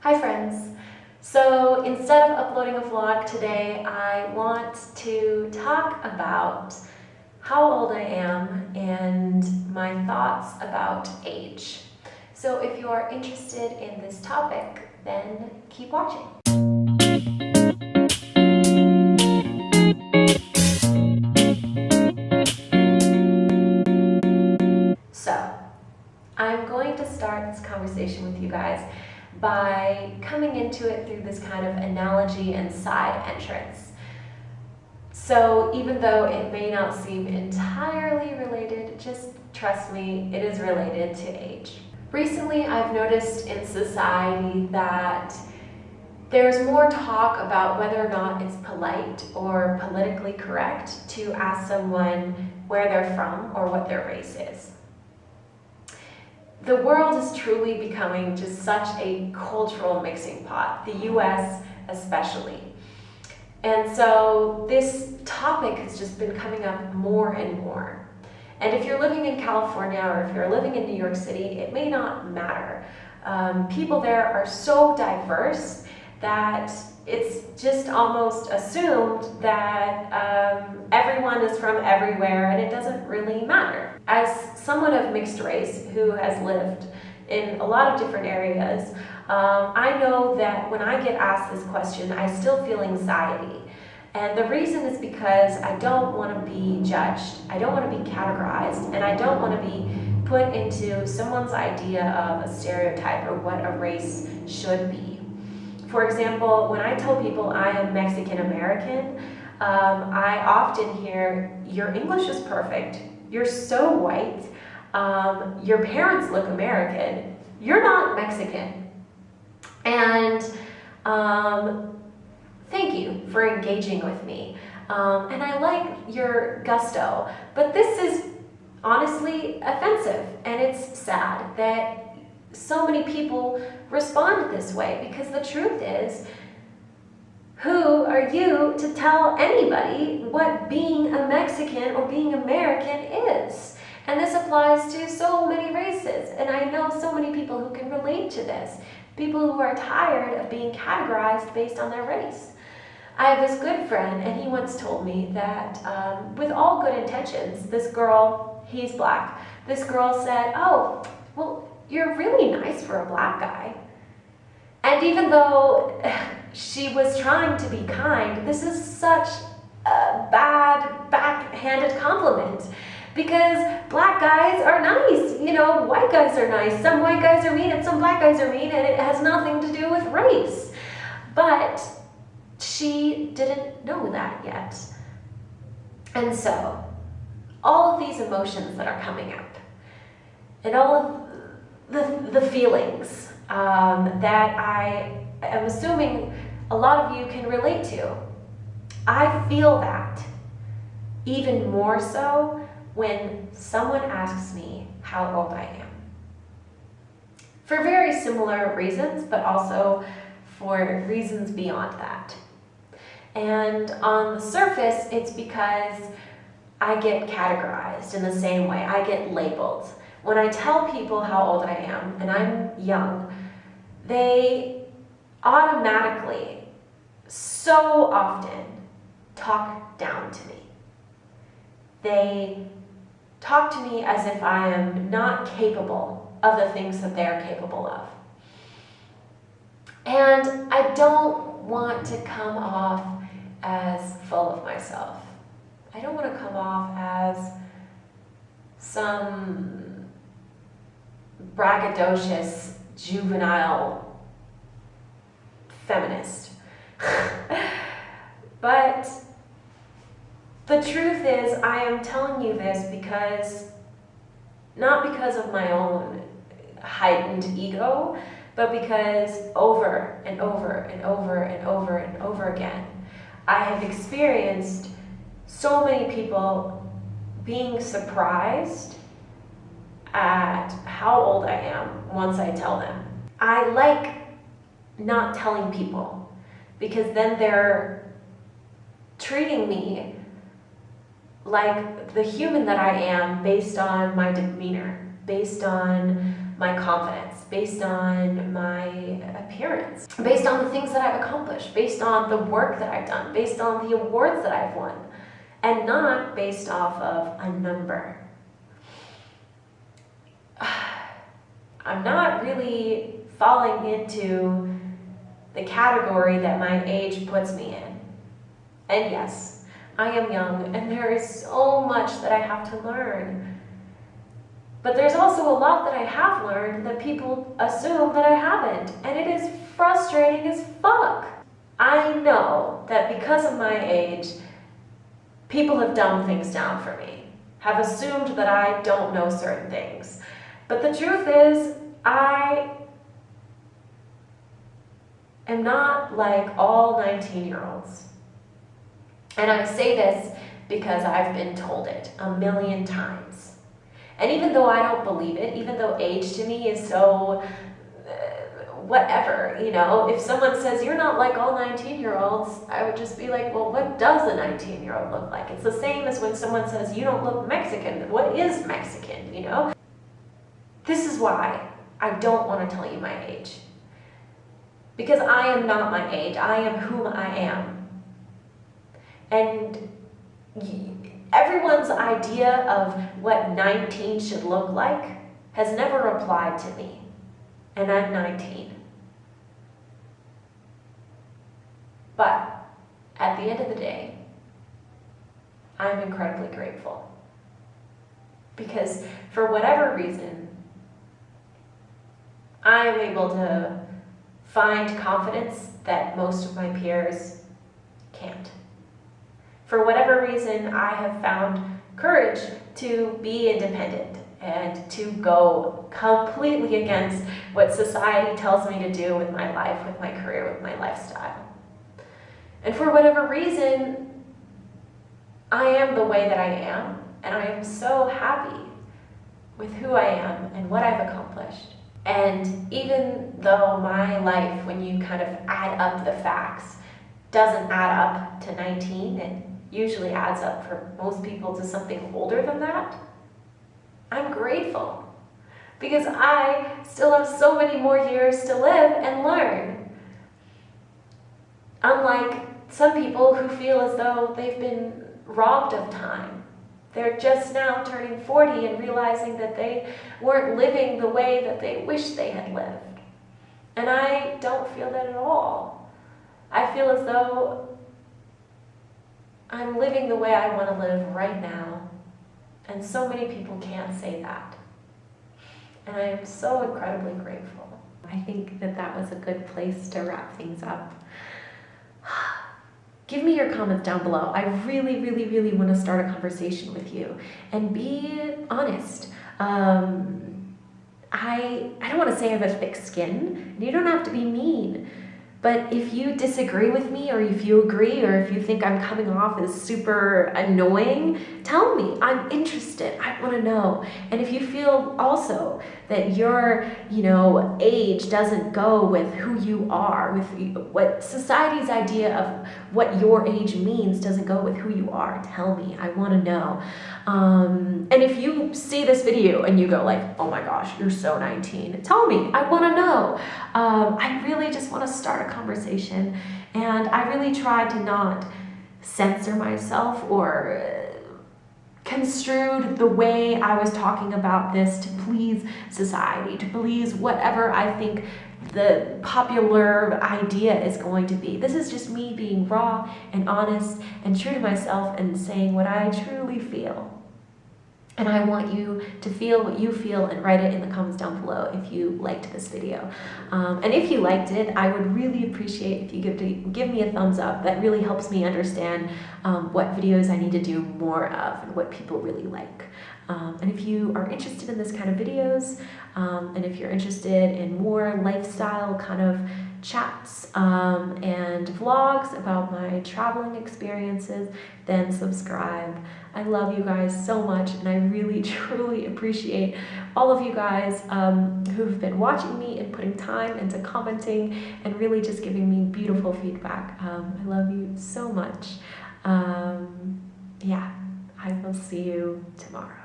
Hi friends! So instead of uploading a vlog today, I want to talk about how old I am and my thoughts about age. So if you are interested in this topic, then keep watching. So I'm going to start this conversation with you guys by coming into it through this kind of analogy and side entrance. So even though it may not seem entirely related, just trust me, it is related to age. Recently, I've noticed in society that there's more talk about whether or not it's polite or politically correct to ask someone where they're from or what their race is. The world is truly becoming just such a cultural mixing pot, the US especially. And so this topic has just been coming up more and more. And if you're living in California or if you're living in New York City, it may not matter. People there are so diverse that it's just almost assumed that everyone is from everywhere and it doesn't really matter. As someone of mixed race who has lived in a lot of different areas, I know that when I get asked this question, I still feel anxiety. And the reason is because I don't want to be judged, I don't want to be categorized, and I don't want to be put into someone's idea of a stereotype or what a race should be. For example, when I tell people I am Mexican American, I often hear, your English is perfect, you're so white, your parents look American, you're not Mexican. And thank you for engaging with me. And I like your gusto, but this is honestly offensive, and it's sad that so many people respond this way, because the truth is, who are you to tell anybody what being a Mexican or being American is? And this applies to so many races, and I know so many people who can relate to this. People who are tired of being categorized based on their race. I have this good friend, and he once told me that with all good intentions, this girl, he's black, this girl said, "Oh, well, you're really nice for a black guy." And even though she was trying to be kind, this is such a bad, backhanded compliment. Because black guys are nice, white guys are nice. Some white guys are mean and some black guys are mean, and it has nothing to do with race. But she didn't know that yet. And so, all of these emotions that are coming up, and all of the feelings that I am assuming a lot of you can relate to, I feel that even more so when someone asks me how old I am. For very similar reasons, but also for reasons beyond that. And on the surface, it's because I get categorized in the same way. I get labeled. When I tell people how old I am, and I'm young, they automatically, so often, talk down to me. They talk to me as if I am not capable of the things that they're capable of. And I don't want to come off as full of myself. I don't want to come off as some braggadocious, juvenile feminist. But the truth is, I am telling you this not because of my own heightened ego, but because over and over and over and over and over again, I have experienced so many people being surprised at how old I am once I tell them. I like not telling people, because then they're treating me like the human that I am based on my demeanor, based on my confidence, based on my appearance, based on the things that I've accomplished, based on the work that I've done, based on the awards that I've won, and not based off of a number. I'm not really falling into the category that my age puts me in. And yes, I am young, and there is so much that I have to learn. But there's also a lot that I have learned that people assume that I haven't, and it is frustrating as fuck. I know that because of my age, people have dumbed things down for me, have assumed that I don't know certain things. But the truth is, I am not like all 19-year-olds. And I say this because I've been told it a million times. And even though I don't believe it, even though age to me is so whatever, you know, if someone says you're not like all 19-year-olds, I would just be like, well, what does a 19-year-old look like? It's the same as when someone says you don't look Mexican. What is Mexican, you know? This is why I don't want to tell you my age. Because I am not my age. I am whom I am. And everyone's idea of what 19 should look like has never applied to me. And I'm 19. But at the end of the day, I'm incredibly grateful. Because for whatever reason, I am able to find confidence that most of my peers can't. For whatever reason, I have found courage to be independent and to go completely against what society tells me to do with my life, with my career, with my lifestyle. And for whatever reason, I am the way that I am, and I am so happy with who I am and what I've accomplished. And even though my life, when you kind of add up the facts, doesn't add up to 19, it usually adds up for most people to something older than that, I'm grateful. Because I still have so many more years to live and learn. Unlike some people who feel as though they've been robbed of time. They're just now turning 40 and realizing that they weren't living the way that they wish they had lived. And I don't feel that at all. I feel as though I'm living the way I want to live right now. And so many people can't say that. And I am so incredibly grateful. I think that that was a good place to wrap things up. Give me your comments down below. I really, really, really want to start a conversation with you and be honest. I don't want to say I have a thick skin, and you don't have to be mean. But if you disagree with me, or if you agree, or if you think I'm coming off as super annoying, tell me. I'm interested. I want to know. And if you feel also that your, age doesn't go with who you are, with what society's idea of what your age means doesn't go with who you are, tell me. I want to know. And if you see this video and you go like, oh my gosh, you're so 19, tell me. I want to know. I really just want to start a conversation, and I really try to not censor myself or construed the way I was talking about this to please society, to please whatever I think the popular idea is going to be. This is just me being raw and honest and true to myself and saying what I truly feel. And I want you to feel what you feel and write it in the comments down below if you liked this video. And if you liked it, I would really appreciate if you give me a thumbs up. That really helps me understand what videos I need to do more of and what people really like. And if you are interested in this kind of videos, and if you're interested in more lifestyle kind of chats and vlogs about my traveling experiences, then subscribe. I love you guys so much, and I really truly appreciate all of you guys who've been watching me and putting time into commenting and really just giving me beautiful feedback. I love you so much. Yeah, I will see you tomorrow.